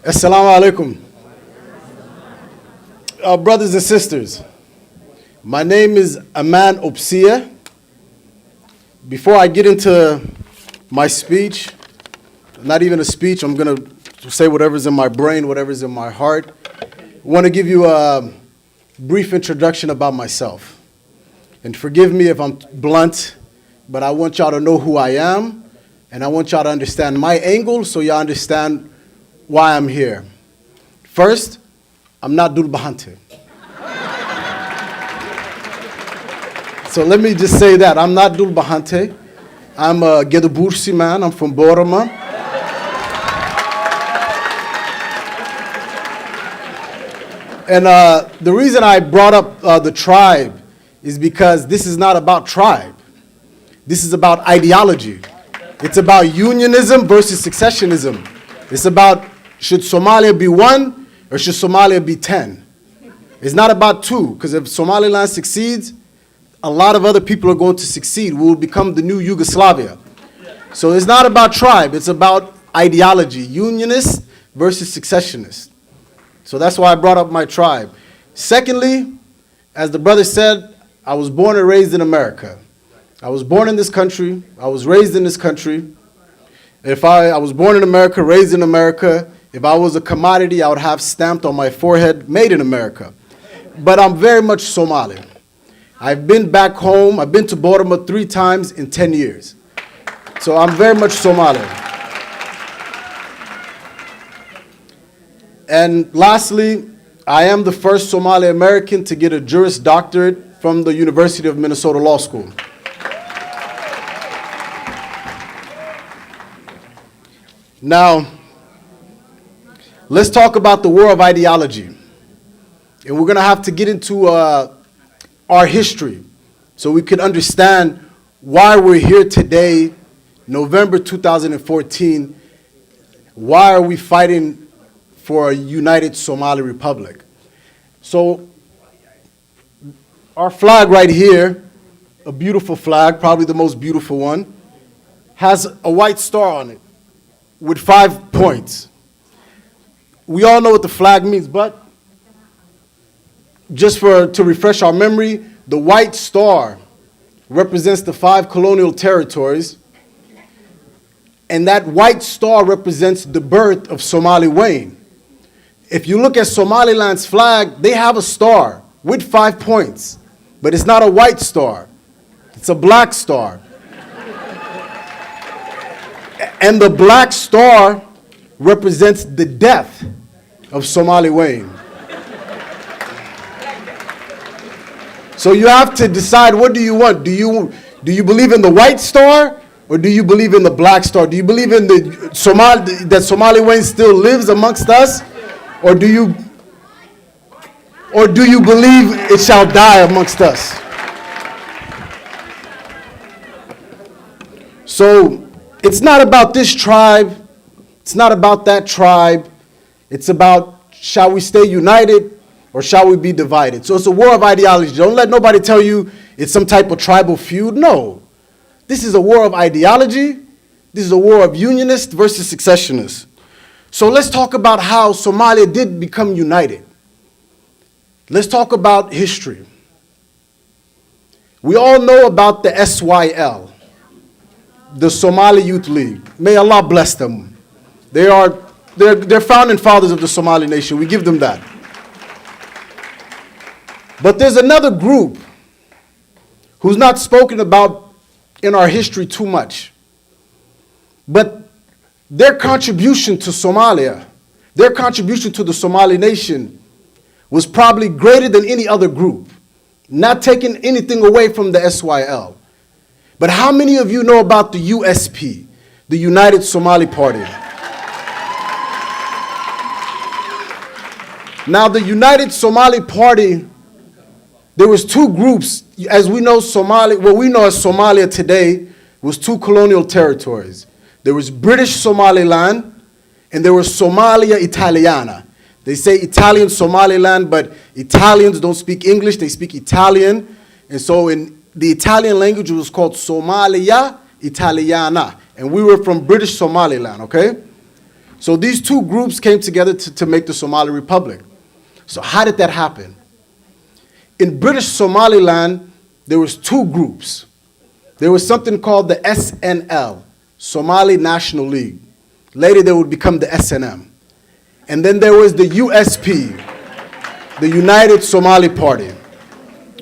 Assalamu alaikum. Brothers and sisters, my name is Aman Opsia. Before I get into my speech, not even a speech, I'm going to say whatever's in my brain, whatever's in my heart. I want to give you a brief introduction about myself. And forgive me if I'm blunt, but I want y'all to know who I am, and I want y'all to understand my angle so y'all understand why I'm here. First, I'm not Dul Bahante. So let me just say that. I'm not Dul Bahante. I'm a Gedabursi man. I'm from BORAMA. And the reason I brought up the tribe is because this is not about tribe. This is about ideology. It's about unionism versus secessionism. It's about, should Somalia be one or should Somalia be 10? It's not about two, because if Somaliland succeeds, a lot of other people are going to succeed. We will become the new Yugoslavia. So it's not about tribe, it's about ideology, unionist versus secessionist. So that's why I brought up my tribe. Secondly, as the brother said, I was born and raised in America. I was born in this country, I was raised in this country. If I was born in America, raised in America, if I was a commodity, I would have stamped on my forehead, made in America. But I'm very much Somali. I've been back home, I've been to BORAMA 3 times in 10 years. So I'm very much Somali. And lastly, I am the first Somali American to get a Juris Doctorate from the University of Minnesota Law School. Now, let's talk about the war of ideology. And we're going to have to get into our history so we can understand why we're here today, November 2014. Why are we fighting for a united Somali Republic? So, our flag right here, a beautiful flag, probably the most beautiful one, has a white star on it with 5 points. We all know what the flag means, but just to refresh our memory, the white star represents the 5 colonial territories, and that white star represents the birth of Somali Wayne. If you look at Somaliland's flag, they have a star with 5 points, but it's not a white star, it's a black star. And the black star represents the death of Somali Wayne. So you have to decide, what do you want? Do you believe in the white star or do you believe in the black star? Do you believe in that Somali Wayne still lives amongst us, or do you believe it shall die amongst us? So it's not about this tribe, it's not about that tribe, it's about, shall we stay united or shall we be divided? So it's a war of ideology. Don't let nobody tell you it's some type of tribal feud. No. This is a war of ideology. This is a war of unionists versus secessionists. So let's talk about how Somalia did become united. Let's talk about history. We all know about the SYL, the Somali Youth League. May Allah bless them. They're founding fathers of the Somali nation. We give them that. But there's another group who's not spoken about in our history too much. But their contribution to Somalia, their contribution to the Somali nation was probably greater than any other group, not taking anything away from the SYL. But how many of you know about the USP, the United Somali Party? Now, the United Somali Party, there was 2 groups. As we know, what we know as Somalia today was 2 colonial territories. There was British Somaliland, and there was Somalia Italiana. They say Italian Somaliland, but Italians don't speak English, they speak Italian. And so in the Italian language, it was called Somalia Italiana. And we were from British Somaliland, okay? So these two groups came together to make the Somali Republic. So how did that happen? In British Somaliland, there was two groups. There was something called the SNL, Somali National League. Later, they would become the SNM. And then there was the USP, the United Somali Party.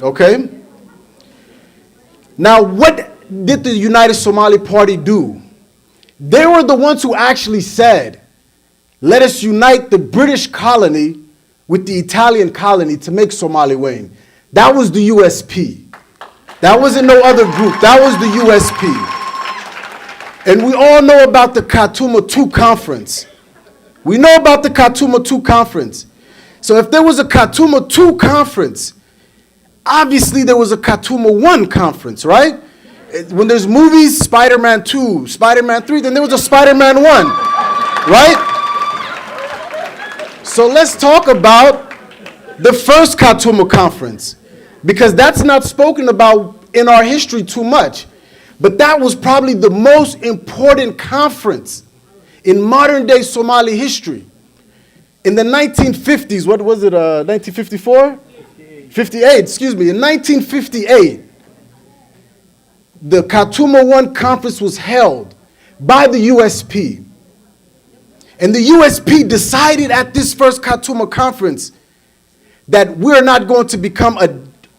Okay? Now, what did the United Somali Party do? They were the ones who actually said, let us unite the British colony with the Italian colony to make Somaliland. That was the USP. That wasn't no other group. That was the USP. And we all know about the Khartoum II Conference. We know about the Khartoum II Conference. So if there was a Khartoum II Conference, obviously there was a Khartoum I Conference, right? When there's movies, Spider-Man 2, Spider-Man 3, then there was a Spider-Man 1, right? So let's talk about the first Khartoum Conference, because that's not spoken about in our history too much. But that was probably the most important conference in modern day Somali history. In the 1950s, what was it, 1954? 58, excuse me. In 1958, the Khartoum I Conference was held by the USP. And the USP decided at this first Khartoum Conference that we're not going to become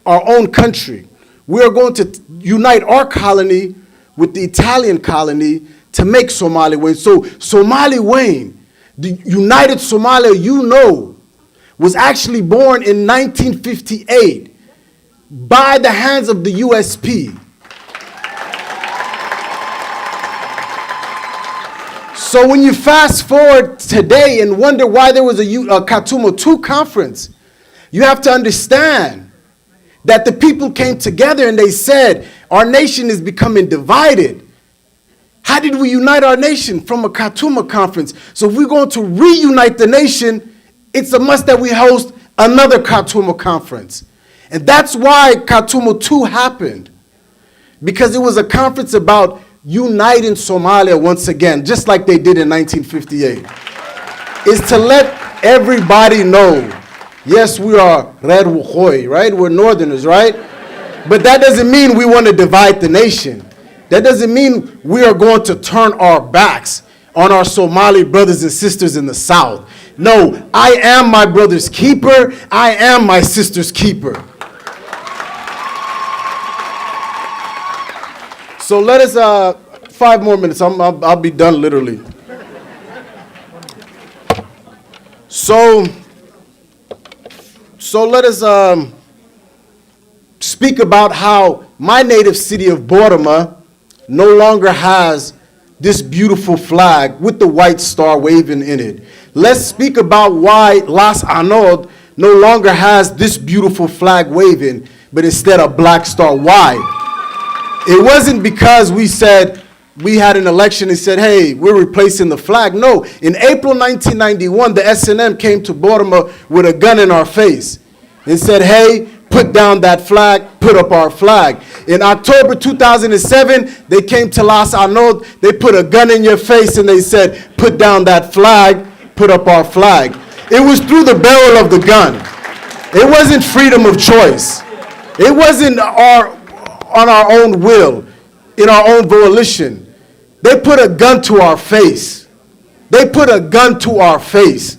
our own country. We are going to unite our colony with the Italian colony to make Somaliland. So Somaliland, the United Somalia you know, was actually born in 1958 by the hands of the USP. So when you fast forward today and wonder why there was a Khartoum II Conference, you have to understand that the people came together and they said, our nation is becoming divided. How did we unite our nation? From a Khartoum Conference. So if we're going to reunite the nation, it's a must that we host another Khartoum Conference. And that's why Khartoum II happened. Because it was a conference about uniting Somalia once again, just like they did in 1958. Is to let everybody know, yes, we are Red Wukhoi, right? We're Northerners, right? But that doesn't mean we want to divide the nation. That doesn't mean we are going to turn our backs on our Somali brothers and sisters in the South. No, I am my brother's keeper. I am my sister's keeper. So let us, 5 more minutes. I'll be done literally. So let us speak about how my native city of BORAMA no longer has this beautiful flag with the white star waving in it. Let's speak about why Las Anod no longer has this beautiful flag waving, but instead a black star. Why? It wasn't because we said, we had an election and said, hey, we're replacing the flag. No, in April 1991, the SNM came to BORAMA with a gun in our face and said, hey, put down that flag, put up our flag. In October 2007, they came to Las Anod, they put a gun in your face and they said, put down that flag, put up our flag. It was through the barrel of the gun. It wasn't freedom of choice. It wasn't on our own will, in our own volition. They put a gun to our face. They put a gun to our face.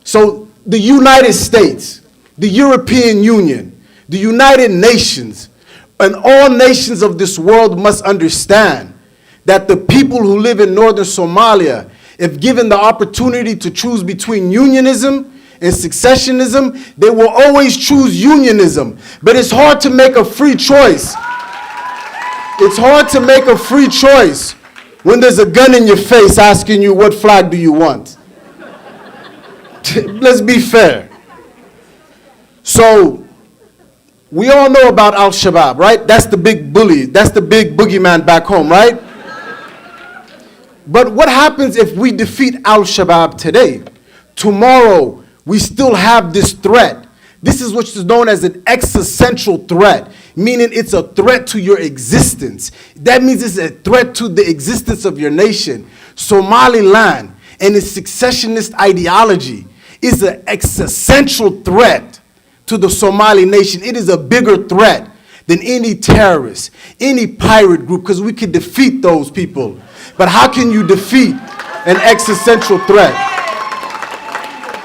So the United States, the European Union, the United Nations, and all nations of this world must understand that the people who live in northern Somalia, if given the opportunity to choose between unionism and successionism, they will always choose unionism. But it's hard to make a free choice. It's hard to make a free choice when there's a gun in your face asking you, what flag do you want? Let's be fair. So, we all know about Al-Shabaab, right? That's the big bully. That's the big boogeyman back home, right? But what happens if we defeat Al-Shabaab today? Tomorrow, we still have this threat. This is what is known as an existential threat, meaning it's a threat to your existence. That means it's a threat to the existence of your nation. Somaliland and its successionist ideology is an existential threat to the Somali nation. It is a bigger threat than any terrorist, any pirate group, because we can defeat those people. But how can you defeat an existential threat?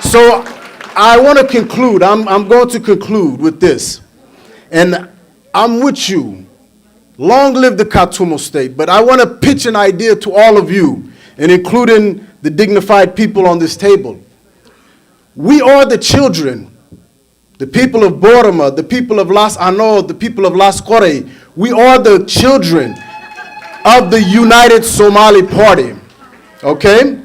So I want to conclude. I'm going to conclude with this. And I'm with you. Long live the Khartoum state. But I want to pitch an idea to all of you, and including the dignified people on this table. We are the children, the people of BORAMA, the people of Las Anod, the people of Las Qoray. We are the children of the United Somali Party. Okay?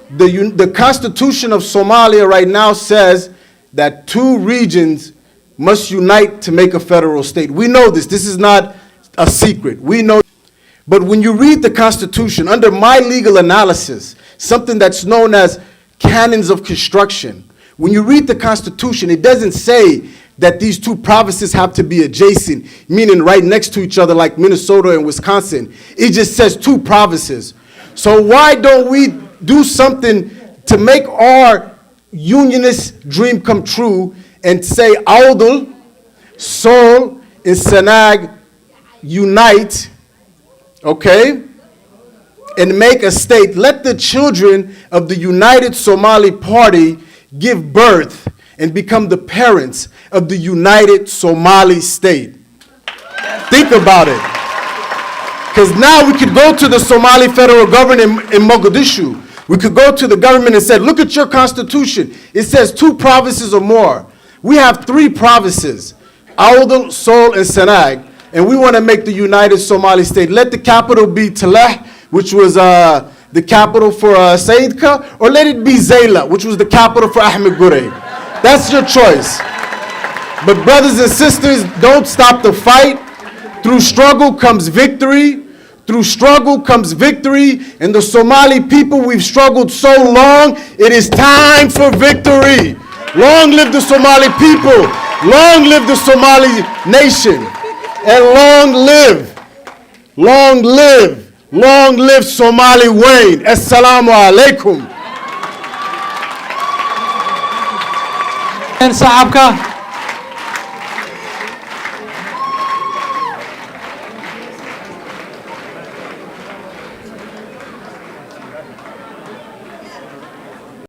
The Constitution of Somalia right now says that 2 regions must unite to make a federal state. We know this. This is not a secret. We know. But when you read the Constitution, under my legal analysis, something that's known as canons of construction, when you read the Constitution, it doesn't say that these 2 provinces have to be adjacent, meaning right next to each other like Minnesota and Wisconsin. It just says 2 provinces. So why don't we do something to make our unionist dream come true and say AWDAL, Seoul, and Senag unite, okay, and make a state. Let the children of the United Somali Party give birth and become the parents of the United Somali State. Think about it. Because now we could go to the Somali federal government in Mogadishu. We could go to the government and say, look at your constitution. It says 2 provinces or more. We have 3 provinces, AWDAL, Seoul, and Senag, and we want to make the United Somali State. Let the capital be Taleh, which was the capital for Saidka, or let it be Zayla, which was the capital for Ahmed Gurey. That's your choice. But brothers and sisters, don't stop the fight. Through struggle comes victory. Through struggle comes victory. And the Somali people, we've struggled so long, it is time for victory. Long live the Somali people. Long live the Somali nation. And long live Somali Wayne. Assalamu alaikum. صاحبك